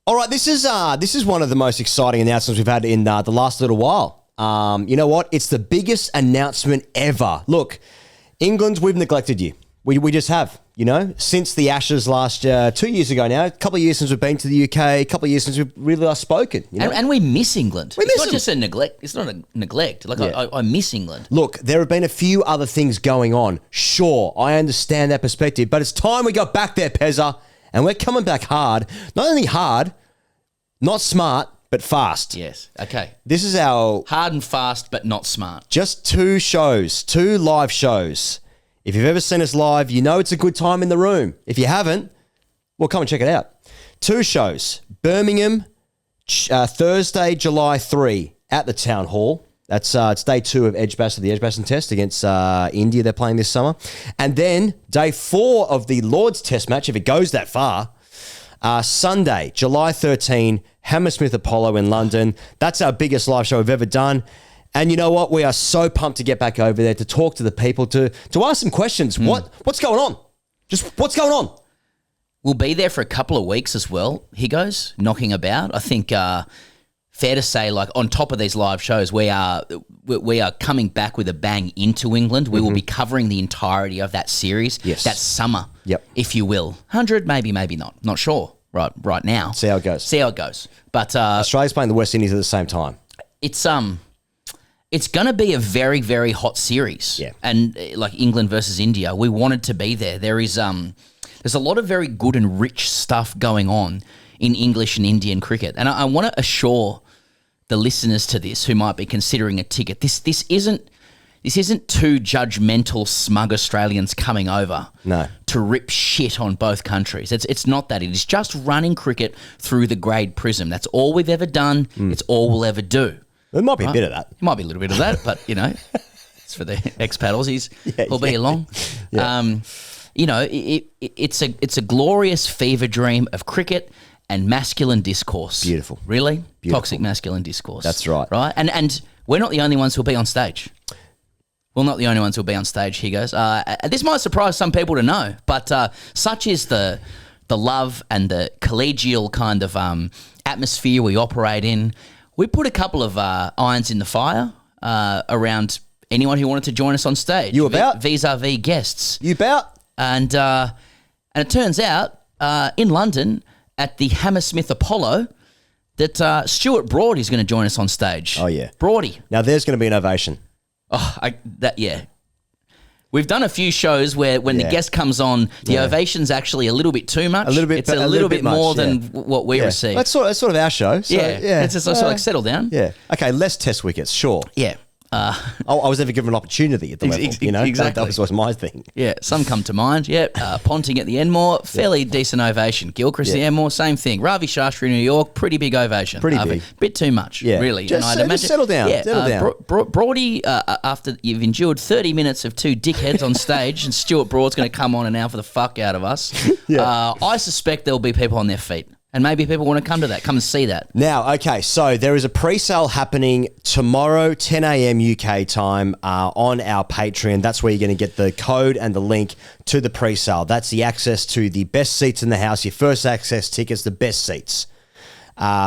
All right, this is one of the most exciting announcements we've had in the last little while. You know what? It's the biggest announcement ever. Look, England, we've neglected you. We just have, since the Ashes last 2 years ago now. A couple of years since we've been to the UK, a couple of years since we've really last spoken. And we miss England. We miss it's not them. just a neglect. It's not a neglect. I miss England. Look, there have been a few other things going on. Sure, I understand that perspective, but it's time we got back there, Pezza, and we're coming back hard. Not only hard, not smart, but fast. Yes. Okay. This is our Hard and fast, but not smart. just two live shows. If you've ever seen us live, you know it's a good time in the room. If you haven't, well, come and check it out. 2 shows. Birmingham, Thursday, July 3 at the Town Hall. That's it's day 2 of the Edgbaston Test against India. They're playing this summer. And then day 4 of the Lord's Test match, if it goes that far, Sunday, July 13, Hammersmith Apollo in London. That's our biggest live show we've ever done. And you know what? We are so pumped to get back over there to talk to the people, to ask some questions. What's going on? Just what's going on? We'll be there for a couple of weeks as well. Higgos, knocking about. I think fair to say, like on top of these live shows, we are coming back with a bang into England. We will be covering the entirety of that series. Yes. That summer, Yep. if you will. 100, maybe not. Not sure right now. See how it goes. But Australia's playing the West Indies at the same time. It's going to be a very, very hot series. Yeah. And like England versus India, we wanted to be there. There's a lot of very good and rich stuff going on in English and Indian cricket. And I want to assure the listeners to this who might be considering a ticket, this isn't two judgmental, smug Australians coming over to rip shit on both countries. It's not that. It is just running cricket through the grade prism. That's all we've ever done. It's all we'll ever do. There might be a bit of that. It might be a little bit of that, but, it's for the expat Aussies who'll be along. Yeah. It's a glorious fever dream of cricket and masculine discourse. Beautiful. Really? Beautiful. Toxic masculine discourse. That's right. Right? And we're not the only ones who'll be on stage. We're not the only ones who'll be on stage, he goes. This might surprise some people to know, but such is the love and the collegial kind of atmosphere we operate in. We put a couple of irons in the fire around anyone who wanted to join us on stage. You about? Vis-a-vis guests. You about? And it turns out in London at the Hammersmith Apollo that Stuart Broad is going to join us on stage. Oh, yeah. Broady. Now, there's going to be an ovation. Yeah. We've done a few shows where when the guest comes on, the ovation's actually a little bit too much. It's a little bit more than what we receive. That's sort of our show. So, It's just sort of settle down. Yeah. Okay, less test wickets, sure. Yeah. I was never given an opportunity at the level, Exactly. That was my thing. Yeah, some come to mind. Yeah, Ponting at the Enmore, fairly decent ovation. Gilchrist at the Enmore, same thing. Ravi Shastri in New York, pretty big ovation. Pretty big. Bit too much, really. Just settle down. Yeah, settle down. Broady, after you've endured 30 minutes of 2 dickheads on stage, and Stuart Broad's going to come on and alpha the fuck out of us, I suspect there'll be people on their feet. And maybe people want to come to that, come and see that. Now, okay, so there is a pre-sale happening tomorrow, 10 a.m. UK time on our Patreon. That's where you're going to get the code and the link to the pre-sale. That's the access to the best seats in the house, your first access tickets, the best seats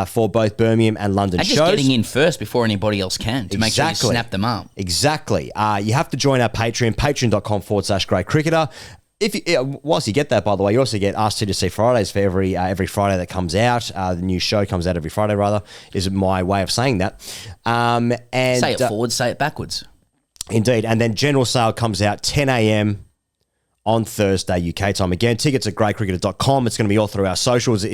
for both Birmingham and London and shows. And just getting in first before anybody else can to make sure you snap them up. Exactly. You have to join our Patreon, patreon.com/Great Cricketer. Whilst you get that, by the way, you also get Ask TGC Fridays for every Friday that comes out. The new show comes out every Friday, rather, is my way of saying that. And say it forward, say it backwards. Indeed. And then General Sale comes out 10 a.m. on Thursday, UK time. Again, tickets at greatcricketer.com. It's going to be all through our socials.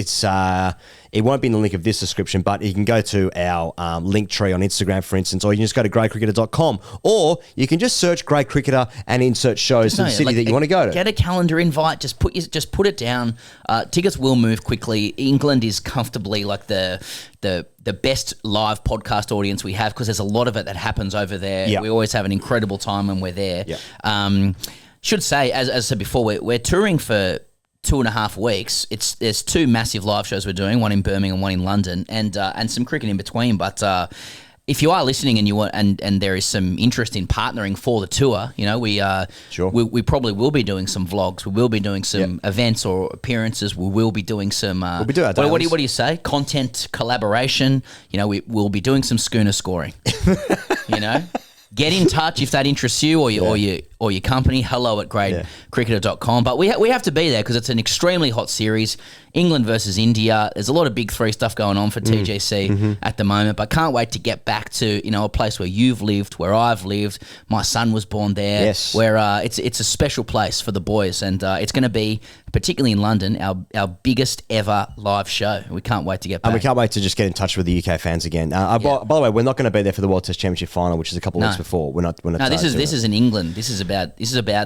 It won't be in the link of this description, but you can go to our link tree on Instagram, for instance, or you can just go to greatcricketer.com, or you can just search Great Cricketer and insert shows in the city that you want to go to. Get a calendar invite. Just put it down. Tickets will move quickly. England is comfortably like the best live podcast audience we have because there's a lot of it that happens over there. Yep. We always have an incredible time when we're there. Yep. Should say, as I said before, we're touring for 2.5 weeks. There's 2 massive live shows we're doing, one in Birmingham, one in London, and some cricket in between. But if you are listening and you want, and there is some interest in partnering for the tour, you know, Sure. we probably will be doing some vlogs. We will be doing some events or appearances. We will be doing some. We'll be doing our what dailies. do you say? Content collaboration. You know, we'll be doing some schooner scoring. You know. Get in touch if that interests you or your company. Hello at gradecricketer.com. But we have to be there because it's an extremely hot series. England versus India. There's a lot of big three stuff going on for TGC at the moment. But can't wait to get back to, you know, a place where you've lived, where I've lived. My son was born there. Yes. Where it's a special place for the boys, and it's going to be, particularly in London, our biggest ever live show. We can't wait to get back. And we can't wait to just get in touch with the UK fans again. By the way, we're not going to be there for the World Test Championship final, which is a couple of weeks before. We're not. No, this is in England. This is about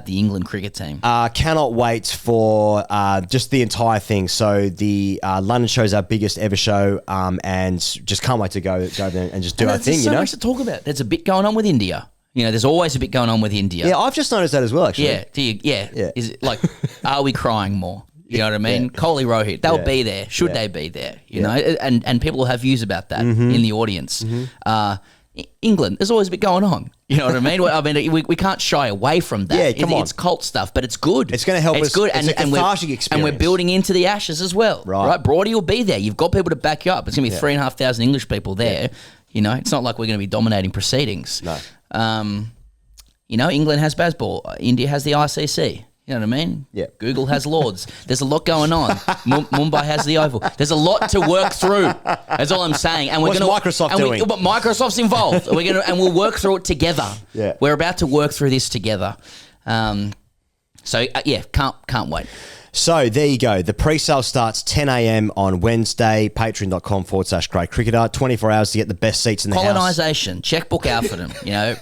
the England cricket team. Cannot wait for just the entire thing. So the London show is our biggest ever show, and just can't wait to go there and just do our thing. There's so much to talk about. There's a bit going on with India. You know, there's always a bit going on with India. Yeah, I've just noticed that as well. Actually, yeah. Is it like, are we crying more? You know what I mean? Kohli, Rohit, they'll be there. Should they be there? You know, and people will have views about that in the audience. England, there's always a bit going on. You know what I mean? I mean, we can't shy away from that. Yeah, come on. It's cult stuff, but it's good. It's going to help us. It's good, It's a cathartic and experience. we're building into the Ashes as well. Right? Broady will be there. You've got people to back you up. It's going to be 3,500 English people there. You know, it's not like we're going to be dominating proceedings. No. You know, England has Bazball. India has the ICC. You know what I mean? Yeah. Google has Lords. There's a lot going on. Mumbai has the Oval. There's a lot to work through. That's all I'm saying. And What's Microsoft doing? But Microsoft's involved. And we'll work through it together. Yeah. We're about to work through this together. Can't wait. So there you go. The pre-sale starts 10 a.m. on Wednesday. Patreon.com/Grade Cricketer. 24 hours to get the best seats in the house. Colonisation, checkbook Alfredom, you know,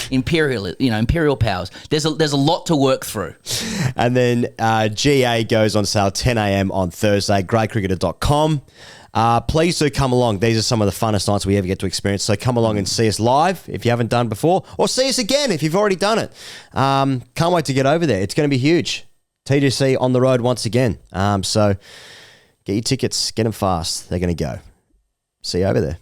imperial powers. There's a lot to work through. And then GA goes on sale 10 a.m. on Thursday. GradeCricketer.com. Please do come along. These are some of the funnest nights we ever get to experience. So come along and see us live if you haven't done before, or see us again if you've already done it. Can't wait to get over there. It's going to be huge. TGC on the road once again. So get your tickets. Get them fast. They're going to go. See you over there.